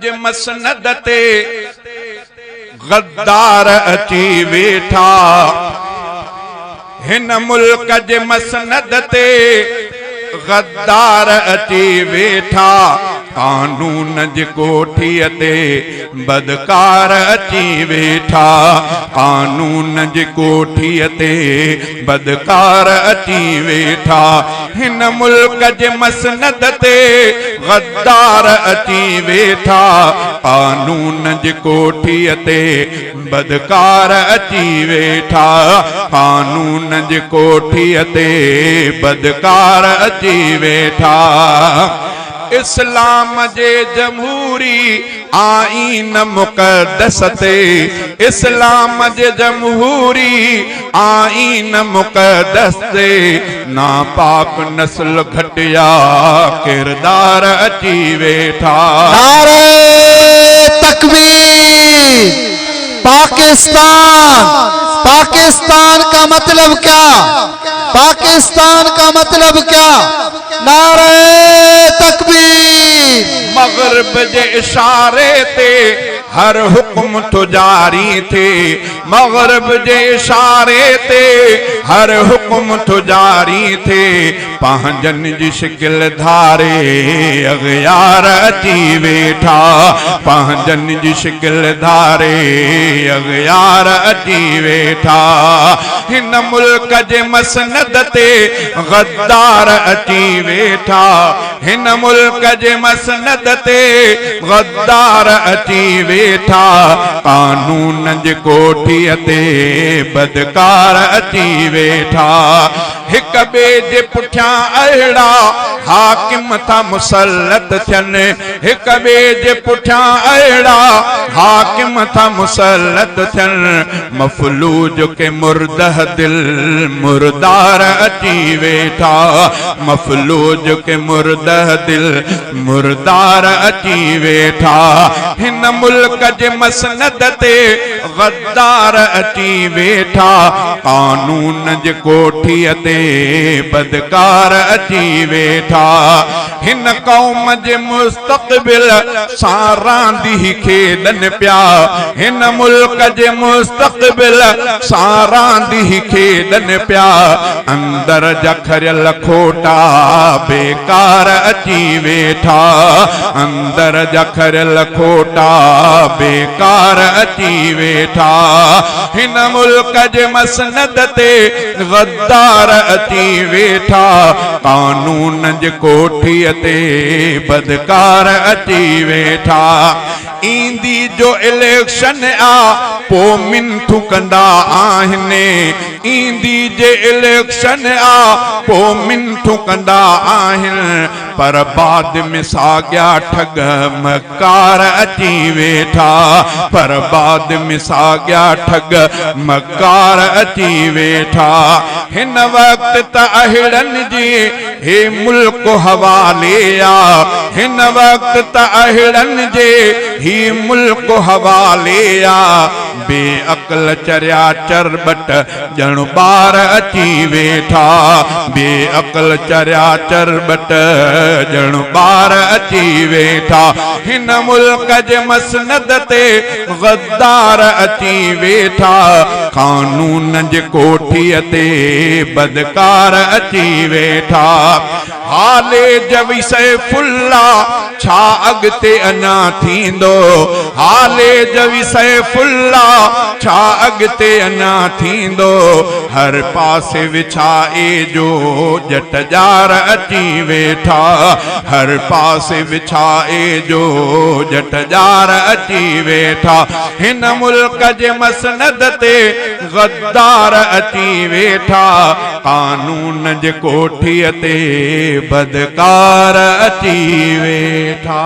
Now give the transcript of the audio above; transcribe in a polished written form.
जे मसनद ते गद्दार अची वेठा। हिन मुल्क जे मसनद ते गद्दार अची वेठा। कानून जी कोठीअ ते बदकार अची वेठा। कानून जी कोठीअ ते बदकार अची वेठा। हिन मुल्क जे मसनद ते गद्दार अची वेठा। कानून जी कोठीअ ते बदकार अची वेठा। कानून जी कोठीअ ते बदकार अची वेठा। इस्लाम जे जमहूरी आईन मुक़द्दस ते। इस्लाम जे जमहूरी आईन मुक़द्दस ते नापाक नस्ल घटिया किरदार अची वेठा। नारे तकबीर। पाकिस्तान, पाकिस्तान का मतलब क्या? पाकिस्तान का मतलब क्या? नारे तकबीर। मगरिब जे इशारे ते हर हुक्म तो जारी थे। मगरिब जे इशारे ते हर हुक्म तो जारी थे। पंहिंजन जी शिकिल धारे अगयार अची वेठा। पंहिंजन जी शिकिल धारे अगयार अची वेठा। हिन मुल्क जे मसनद ते गद्दार अची वेठा। हिन मुल्क जे मसनद ते गद्दार अची वेठा। कानून जी कोठीअ ते बदकार अची वेठा। हिक बे जे पुठियां अहिड़ा हाकिम था मुसल्लत थियनि। हिक बे जे पुठियां अहिड़ा हाकिम था मुसल्लत थियनि। मफलूज के मुर्दह दिल मुर्दार अची वेठा। मफलूज के मुर्दह दिल मुर्दार अची वेठा। हिन मुल्क जे मसनद ते गद्दार अची वेठा। कानून जी कोठीअ ते बदकार अची वेठा। हिन कौम जे मुस्तक़बिल सां रांदी खेॾनि पिया। हिन मुल्क जे मुस्तक़बिल सां रांदी खेॾनि पिया। अंदर जा खरियल खोटा बेकार अची वेठा। अंदर जा खरियल खोटा बेकार अची वेठा। हिन मुल्क जे मसनद ते गद्दार अची वेठा। कानून जी कोठीअ ते बदकार अची वेठा। ईंदी जो इलेक्शन आ पो मिनथू कंदा आहिनि। ईंदी जे इलेक्शन आ पो मिनथू कंदा आहिनि। पर बाद में साॻिया ठग मकार अची वेठा। पर बाद में साॻिया ठग मकार अची वेठा। हिन वक्त त अहिड़नि जी हे मुल्क हवाले आ। हिन वक्त त अहिड़नि जे ही मुल्क हवाले आ। बेअक़ल चरिया चरबट ॼण ॿार अची वेठा। बेअक़ल चरिया चरबट ॼण ॿार अची वेठा। हिन मुल्क जे मसनद ते गद्दार अची वेठा। कानून जी कोठीअ ते बदकार अची वेठा। हाले जवी सैफुल्ला छा अॻिते अञा थींदो। हाले जवी सैफुल्ला छा अॻिते अञा थींदो। हर पासे विछाए जो जटजार अची वेठा। हर पासे विछाए जो जटजार अची वेठा। हिन मुल्क जे मसनद ते गद्दार अची वेठा। कानून जी कोठीअ ते बदकार अची वेठा।